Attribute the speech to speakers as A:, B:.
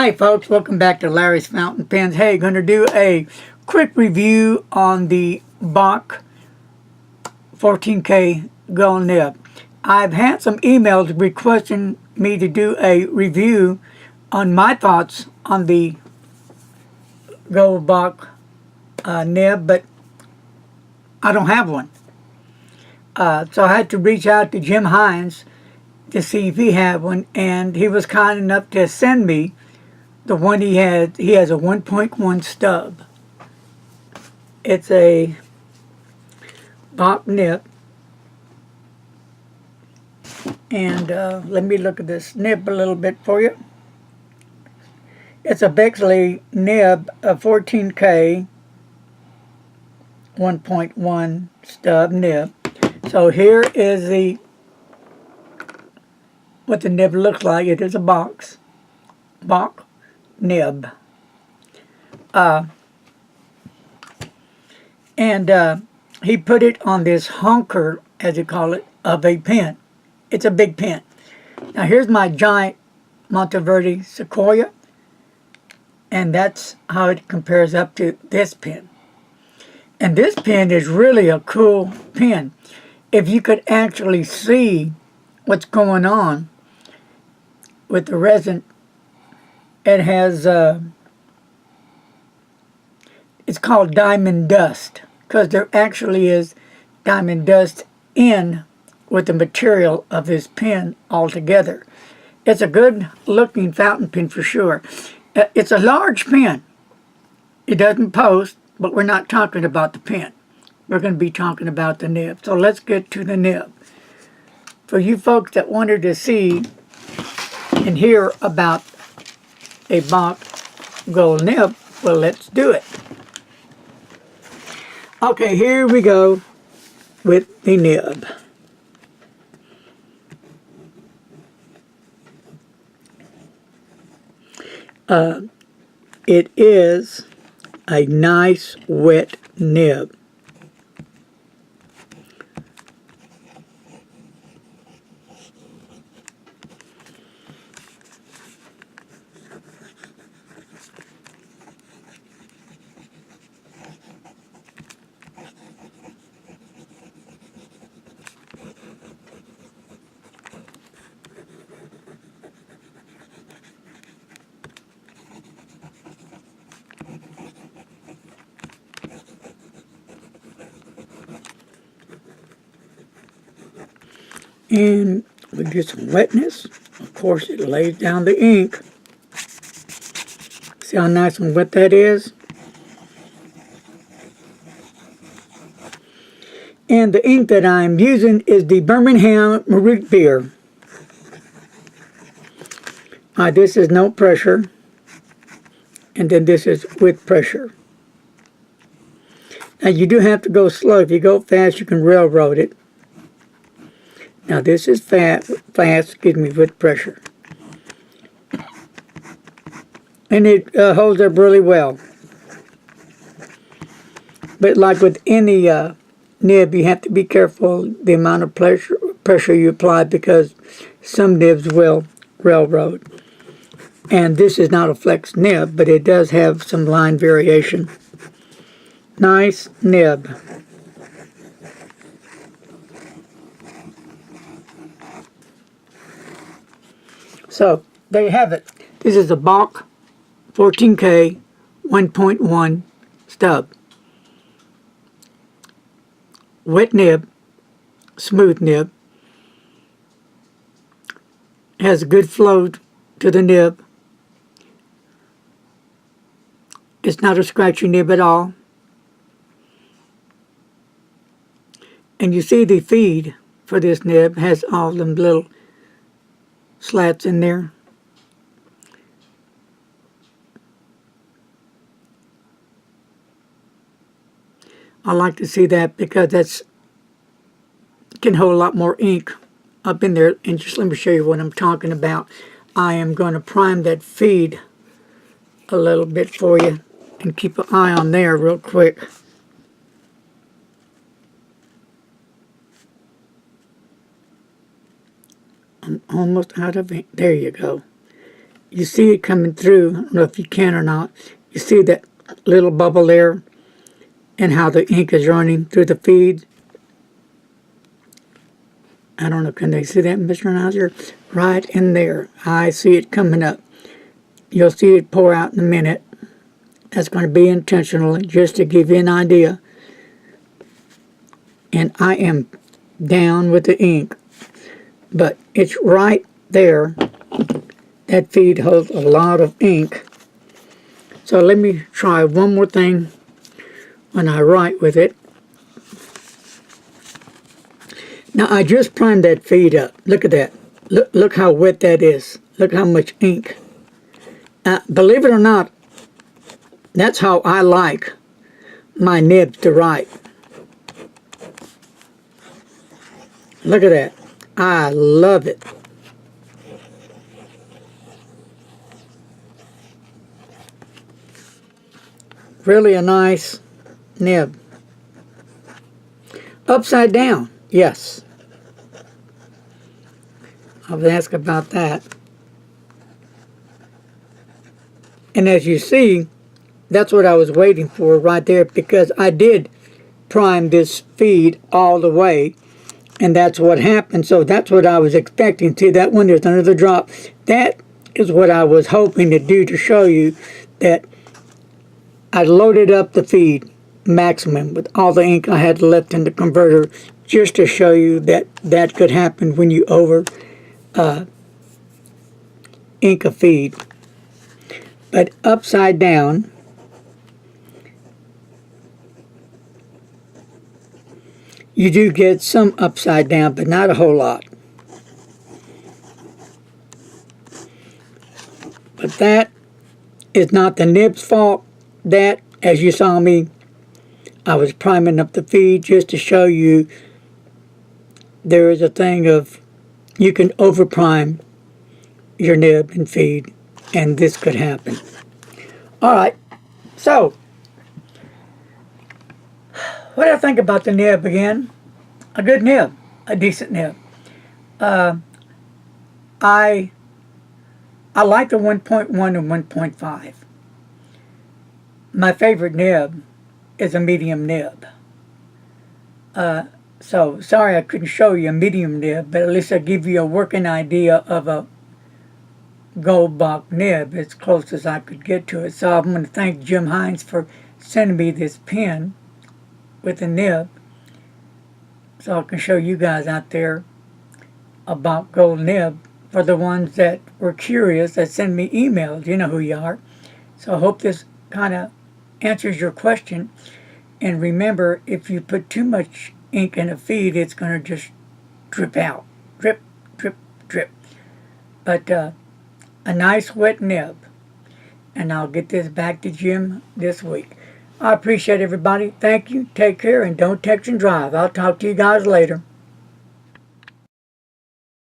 A: Hi folks, welcome back to Larry's Fountain Pens. Hey, going to do a quick review on the Bock 14K Gold Nib. I've had some emails requesting me to do a review on my thoughts on the Gold Bock nib, but I don't have one. So I had to reach out to Jim Hines to see if he had one, and he was kind enough to send me the one he had. He has a 1.1 stub. It's a Bock nib. And let me look at this nib a little bit for you. It's a Bexley nib, a 14K 1.1 stub nib. So here is what the nib looks like. It is a Bock nib. He put it on this honker, as you call it, of a pen. It's a big pen. Now here's my giant Monteverde Sequoia, and that's how it compares up to this pen. And this pen is really a cool pen. If you could actually see what's going on with the resin, it has, it's called diamond dust, because there actually is diamond dust in with the material of this pen altogether. It's a good looking fountain pen for sure. It's a large pen. It doesn't post, but we're not talking about the pen. We're going to be talking about the nib. So let's get to the nib. For you folks that wanted to see and hear about a Bock Gold nib, well, let's do it. Okay, here we go with the nib. It is a nice wet nib. And we get some wetness. Of course, it lays down the ink. See how nice and wet that is? And the ink that I'm using is the Birmingham root beer. This is no pressure. And then this is with pressure. Now you do have to go slow. If you go fast, you can railroad it. Now this is fast, with pressure. And it holds up really well. But like with any nib, you have to be careful the amount of pressure you apply, because some nibs will railroad. And this is not a flex nib, but it does have some line variation. Nice nib. So, there you have it. This is a Bock 14K 1.1 stub. Wet nib, smooth nib. Has a good flow to the nib. It's not a scratchy nib at all. And you see the feed for this nib has all them little slats in there. I like to see that, because that's can hold a lot more ink up in there. And just let me show you what I'm talking about. I am going to prime that feed a little bit for you and keep an eye on there real quick. I'm almost out of ink. There you go. you see it coming through. I don't know if you can or not. You see that little bubble there and how the ink is running through the feed. I don't know, can they see that, Mr. Announcer? Right in there. I see it coming up. You'll see it pour out in a minute. That's going to be intentional, just to give you an idea. And I am down with the ink. But it's right there. That feed holds a lot of ink. So let me try one more thing when I write with it. Now I just primed that feed up. Look at that. Look how wet that is. Look how much ink. Believe it or not, that's how I like my nibs to write. Look at that. I love it. Really a nice nib. Upside down, yes. I was asked about that. And as you see, that's what I was waiting for right there, because I did prime this feed all the way, and that's what happened. So that's what I was expecting. See that one, there's another drop. That is what I was hoping to do, to show you that I loaded up the feed maximum with all the ink I had left in the converter, just to show you that that could happen when you over ink a feed. But upside down, you do get some upside down, but not a whole lot. But that is not the nib's fault. That, as you saw me, I was priming up the feed just to show you there is a thing of you can over prime your nib and feed, and this could happen. Alright, so what do I think about the nib again? A good nib, a decent nib. I like the 1.1 and 1.5. My favorite nib is a medium nib. So sorry I couldn't show you a medium nib, but at least I give you a working idea of a gold Bock nib, as close as I could get to it. So I'm going to thank Jim Hines for sending me this pen with a nib, so I can show you guys out there a Bock gold nib. For the ones that were curious, that send me emails, you know who you are. So I hope this kind of answers your question. And remember, if you put too much ink in a feed, it's going to just drip out. Drip, drip, drip. But a nice wet nib. And I'll get this back to Jim this week. I appreciate everybody. Thank you. Take care, and don't text and drive. I'll talk to you guys later.